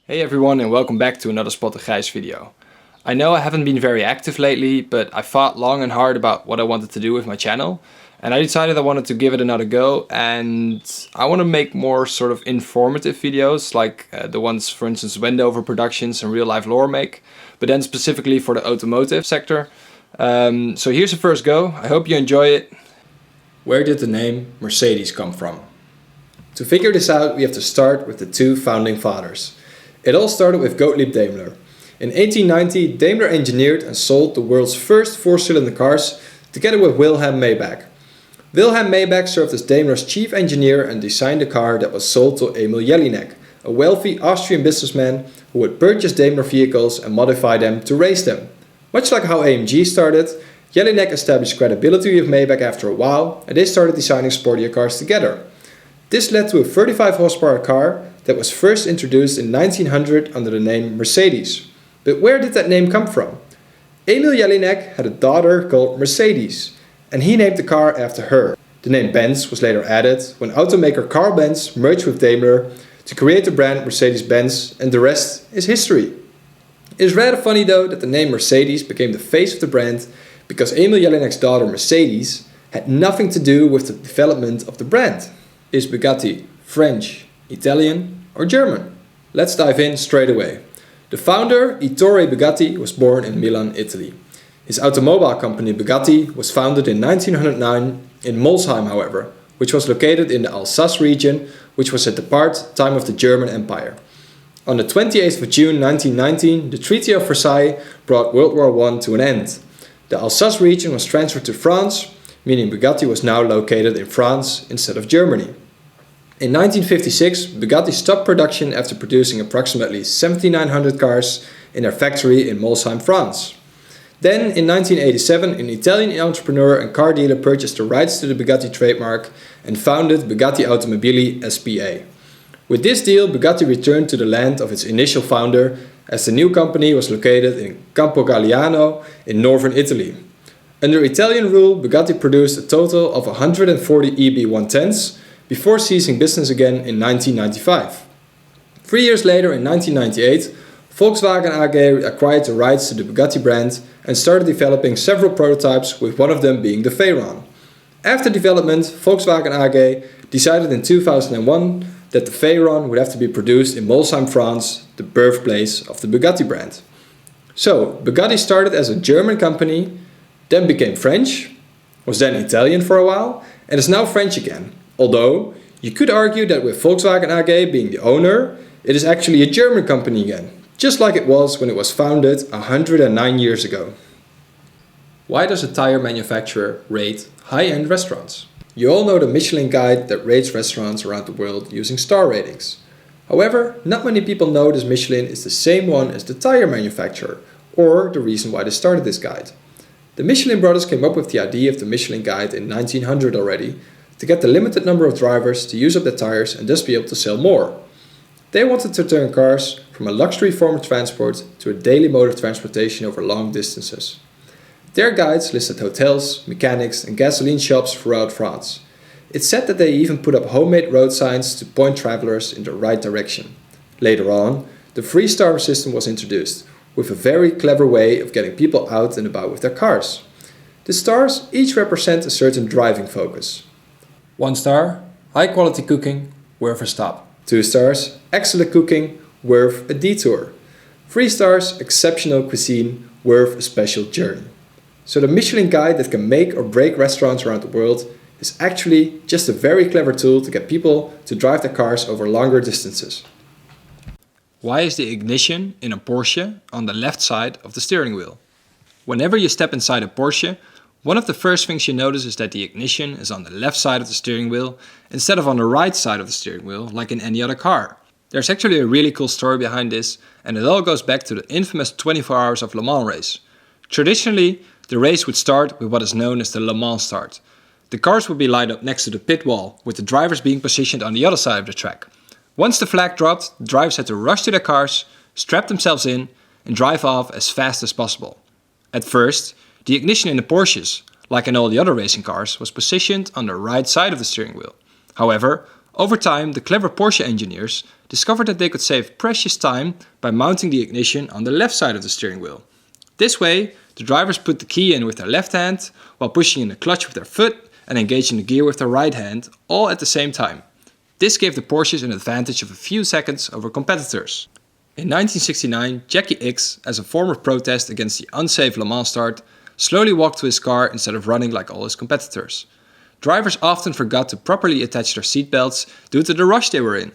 Hey everyone and welcome back to another Spot the Gijs video. I know I haven't been very active lately, but I thought long and hard about what I wanted to do with my channel. And I decided I wanted to give it another go, and I want to make more sort of informative videos like the ones, for instance, Wendover Productions and Real Life Lore make, but then specifically for the automotive sector. So here's the first go. I hope you enjoy it. Where did the name Mercedes come from? To figure this out, we have to start with the two founding fathers. It all started with Gottlieb Daimler. In 1890, Daimler engineered and sold the world's first four-cylinder cars together with Wilhelm Maybach. Wilhelm Maybach served as Daimler's chief engineer and designed the car that was sold to Emil Jelinek, a wealthy Austrian businessman who would purchase Daimler vehicles and modify them to race them. Much like how AMG started, Jelinek established credibility with Maybach after a while, and they started designing sportier cars together. This led to a 35 horsepower car that was first introduced in 1900 under the name Mercedes. But where did that name come from? Emil Jelinek had a daughter called Mercedes, and he named the car after her. The name Benz was later added when automaker Carl Benz merged with Daimler to create the brand Mercedes-Benz, and the rest is history. It is rather funny though that the name Mercedes became the face of the brand because Emil Jelinek's daughter Mercedes had nothing to do with the development of the brand. Is Bugatti French, Italian or German? Let's dive in straight away. The founder, Ettore Bugatti, was born in Milan, Italy. His automobile company Bugatti was founded in 1909 in Molsheim, however, which was located in the Alsace region, which was at the time of the German Empire. On the 28th of June 1919, the Treaty of Versailles brought World War I to an end. The Alsace region was transferred to France, meaning Bugatti was now located in France instead of Germany. In 1956, Bugatti stopped production after producing approximately 7,900 cars in their factory in Molsheim, France. Then, in 1987, an Italian entrepreneur and car dealer purchased the rights to the Bugatti trademark and founded Bugatti Automobili SPA. With this deal, Bugatti returned to the land of its initial founder, as the new company was located in Campo Galliano in northern Italy. Under Italian rule, Bugatti produced a total of 140 EB110s before ceasing business again in 1995. 3 years later, in 1998, Volkswagen AG acquired the rights to the Bugatti brand and started developing several prototypes, with one of them being the Veyron. After development, Volkswagen AG decided in 2001 that the Veyron would have to be produced in Molsheim, France, the birthplace of the Bugatti brand. So, Bugatti started as a German company, then became French, was then Italian for a while, and is now French again. Although, you could argue that with Volkswagen AG being the owner, it is actually a German company again, just like it was when it was founded 109 years ago. Why does a tire manufacturer rate high-end restaurants? You all know the Michelin guide that rates restaurants around the world using star ratings. However, not many people know this Michelin is the same one as the tire manufacturer, or the reason why they started this guide. The Michelin brothers came up with the idea of the Michelin guide in 1900 already, to get the limited number of drivers to use up their tires and thus be able to sell more. They wanted to turn cars from a luxury form of transport to a daily mode of transportation over long distances. Their guides listed hotels, mechanics and gasoline shops throughout France. It's said that they even put up homemade road signs to point travelers in the right direction. Later on, the 3-star system was introduced, with a very clever way of getting people out and about with their cars. The stars each represent a certain driving focus. 1 star, high quality cooking, worth a stop. 2 stars, excellent cooking, worth a detour. 3 stars, exceptional cuisine, worth a special journey. So the Michelin guide that can make or break restaurants around the world is actually just a very clever tool to get people to drive their cars over longer distances. Why is the ignition in a Porsche on the left side of the steering wheel? Whenever you step inside a Porsche, one of the first things you notice is that the ignition is on the left side of the steering wheel instead of on the right side of the steering wheel like in any other car. There's actually a really cool story behind this, and it all goes back to the infamous 24 Hours of Le Mans race. Traditionally, the race would start with what is known as the Le Mans start. The cars would be lined up next to the pit wall, with the drivers being positioned on the other side of the track. Once the flag dropped, the drivers had to rush to their cars, strap themselves in, and drive off as fast as possible. At first, the ignition in the Porsches, like in all the other racing cars, was positioned on the right side of the steering wheel. However, Over time, the clever Porsche engineers discovered that they could save precious time by mounting the ignition on the left side of the steering wheel. This way, the drivers put the key in with their left hand, while pushing in the clutch with their foot and engaging the gear with their right hand, all at the same time. This gave the Porsches an advantage of a few seconds over competitors. In 1969, Jackie X, as a form of protest against the unsafe Le Mans start, slowly walked to his car instead of running like all his competitors. Drivers often forgot to properly attach their seatbelts due to the rush they were in.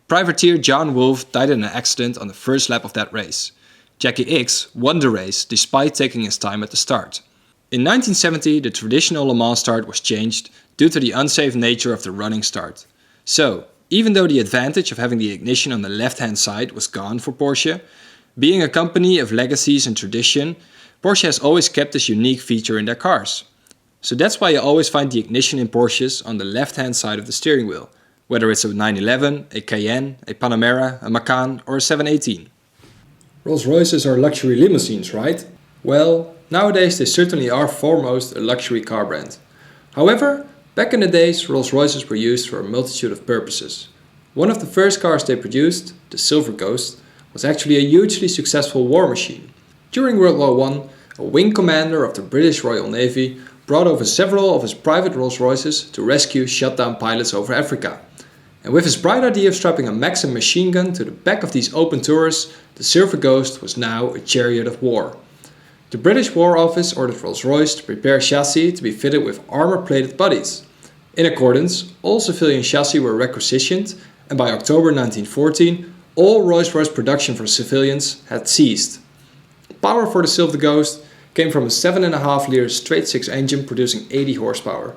Privateer John Wolfe died in an accident on the first lap of that race. Jackie X won the race despite taking his time at the start. In 1970, the traditional Le Mans start was changed due to the unsafe nature of the running start. So, even though the advantage of having the ignition on the left-hand side was gone for Porsche, being a company of legacies and tradition, Porsche has always kept this unique feature in their cars. So that's why you always find the ignition in Porsches on the left-hand side of the steering wheel, whether it's a 911, a Cayenne, a Panamera, a Macan or a 718. Rolls-Royces are luxury limousines, right? Well, nowadays they certainly are foremost a luxury car brand. However, back in the days, Rolls-Royces were used for a multitude of purposes. One of the first cars they produced, the Silver Ghost, was actually a hugely successful war machine. During World War I, a wing commander of the British Royal Navy brought over several of his private Rolls-Royces to rescue shut-down pilots over Africa. And with his bright idea of strapping a Maxim machine gun to the back of these open tours, the Silver Ghost was now a chariot of war. The British War Office ordered Rolls-Royce to prepare chassis to be fitted with armor-plated bodies. In accordance, all civilian chassis were requisitioned, and by October 1914, all Rolls-Royce production for civilians had ceased. Power for the Silver Ghost came from a 7.5-liter straight-six engine producing 80 horsepower.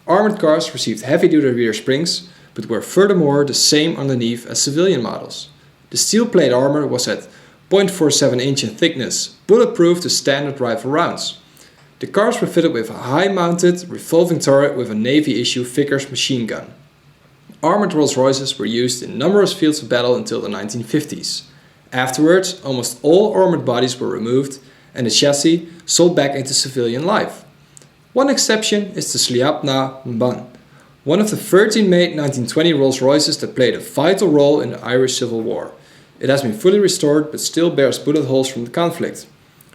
Armored cars received heavy-duty rear springs, but were furthermore the same underneath as civilian models. The steel plate armor was at 0.47 inch in thickness, bulletproof to standard rifle rounds. The cars were fitted with a high-mounted revolving turret with a Navy-issue Vickers machine gun. Armored Rolls-Royces were used in numerous fields of battle until the 1950s. Afterwards, almost all armored bodies were removed and the chassis sold back into civilian life. One exception is the Sliabna Mban, one of the 13 made 1920 Rolls-Royces that played a vital role in the Irish Civil War. It has been fully restored but still bears bullet holes from the conflict.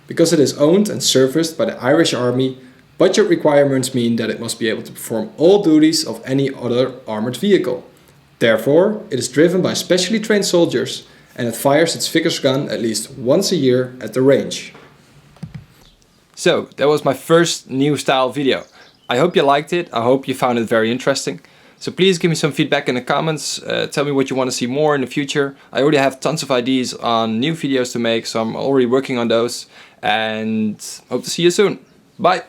Because it is owned and serviced by the Irish Army, budget requirements mean that it must be able to perform all duties of any other armored vehicle. Therefore, it is driven by specially trained soldiers and it fires its Vickers gun at least once a year at the range. So, that was my first new style video. I hope you liked it, I hope you found it very interesting. So please give me some feedback in the comments, tell me what you want to see more in the future. I already have tons of ideas on new videos to make, so I'm already working on those. And hope to see you soon. Bye!